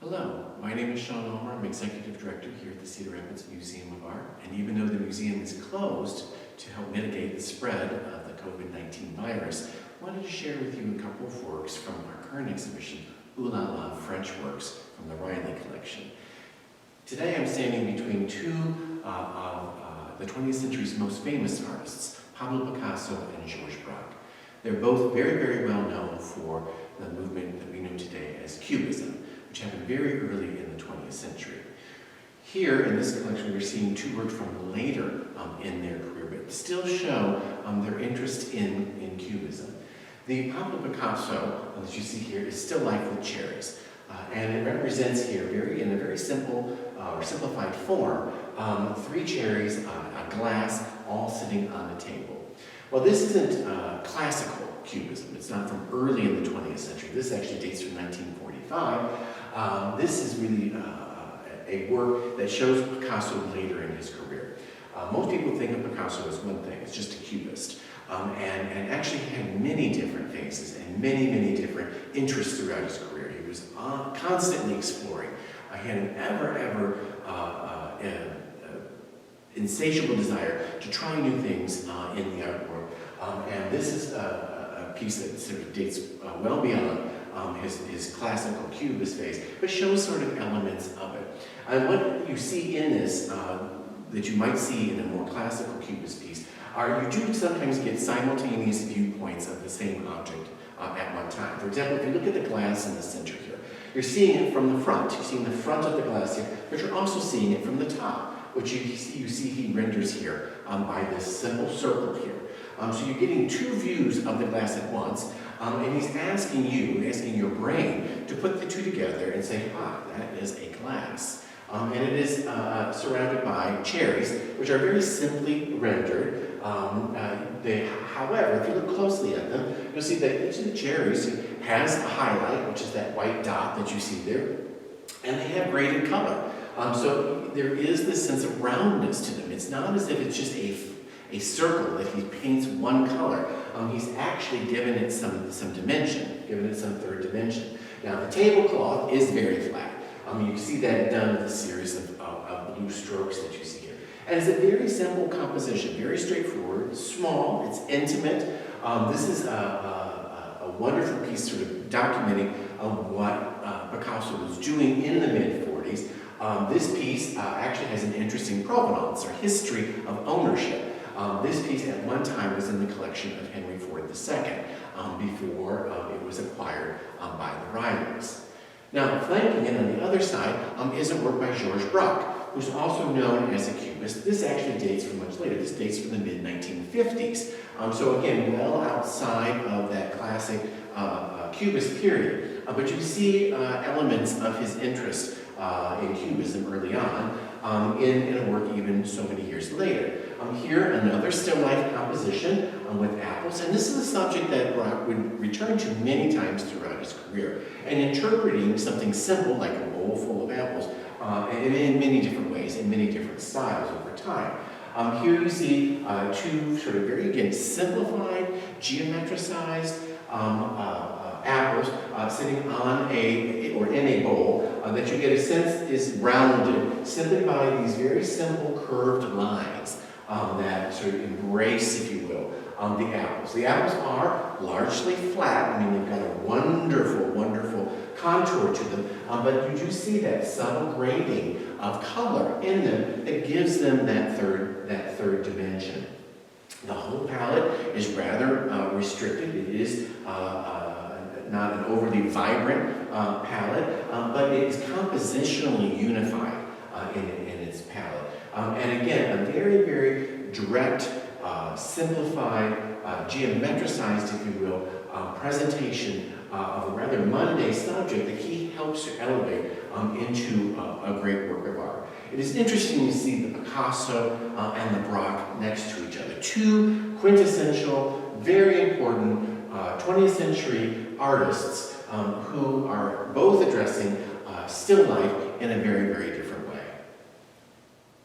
Hello, my name is Sean Ulmer. I'm Executive Director here at the Cedar Rapids Museum of Art. And even though the museum is closed to help mitigate the spread of the COVID-19 virus, I wanted to share with you a couple of works from our current exhibition, Ooh La La French Works from the Riley Collection. Today I'm standing between two of the 20th century's most famous artists, Pablo Picasso and Georges Braque. They're both very, very well known for the movement that we know today as Cubism, which happened very early in the 20th century. Here in this collection, we're seeing two works from later in their career, but still show their interest in Cubism. The Pablo Picasso that you see here is Still Life with Cherries, and it represents here in a very simple or simplified form, three cherries, a glass, all sitting on a table. Well, this isn't classical Cubism. It's not from early in the 20th century. This actually dates from 1945. This is really a work that shows Picasso later in his career. Most people think of Picasso as one thing. It's just a cubist. And actually he had many different phases and many different interests throughout his career. He was constantly exploring. He had an ever insatiable desire to try new things in the art world. And this is a piece that sort of dates well beyond his classical cubist phase, but shows sort of elements of it. And what you see in this, that you might see in a more classical cubist piece, you do sometimes get simultaneous viewpoints of the same object at one time. For example, if you look at the glass in the center here, you're seeing it from the front. You're seeing the front of the glass here, but you're also seeing it from the top, which you see he renders here by this simple circle here. So you're getting two views of the glass at once, and he's asking your brain to put the two together and say, that is a glass. And it is surrounded by cherries, which are very simply rendered. However, if you look closely at them, you'll see that each of the cherries has a highlight, which is that white dot that you see there, and they have graded color. So there is this sense of roundness to them. It's not as if it's just a circle that he paints one color. He's actually given it some dimension, given it some third dimension. Now the tablecloth is very flat. You see that done with a series of blue strokes that you see here. And it's a very simple composition, very straightforward, small, it's intimate. This is a wonderful piece sort of documenting what Picasso was doing in the mid-40s. This piece actually has an interesting provenance or history of ownership. This piece at one time was in the collection of Henry Ford II before it was acquired by the Rileys. Now, flanking it on the other side is a work by Georges Braque, who's also known as a cubist. This actually dates from much later. This dates from the mid-1950s. So again, well outside of that classic cubist period. But you see elements of his interest in Cubism early on in a work even so many years later. Here, another still life composition with apples, and this is a subject that Braque would return to many times throughout his career, and interpreting something simple like a bowl full of apples in many different ways, in many different styles over time. Here you see two sort of very, again, simplified, geometricized apples sitting on in a bowl that you get a sense is rounded simply by these very simple curved lines that sort of embrace, if you will, the apples. The apples are largely flat. I mean, they've got a wonderful contour to them, but you do see that subtle grading of color in them that gives them that third dimension. The whole palette is rather restricted. It is not an overly vibrant palette, but it is compositionally unified in its palette. And again, a very direct, simplified, geometricized, if you will, presentation of a rather mundane subject that he helps to elevate into a great work of art. It is interesting to see the Picasso and the Braque next to each other. Two quintessential, very important 20th century artists who are both addressing still life in a very different